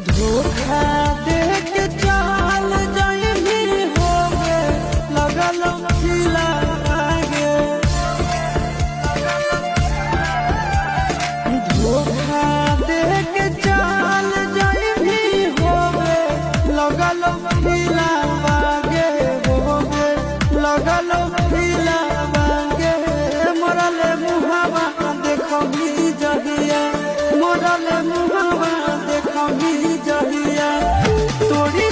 धोखा दे के चाल जाइबी होगे लगल खिला आगे। धोखा दे के चाल जाइबी होगे लगल खिला आगे होगे लगल खिला आगे। मोरले मुहावा देखबी जहिया मोरले मुहावा देखबी जहिया तोड़ी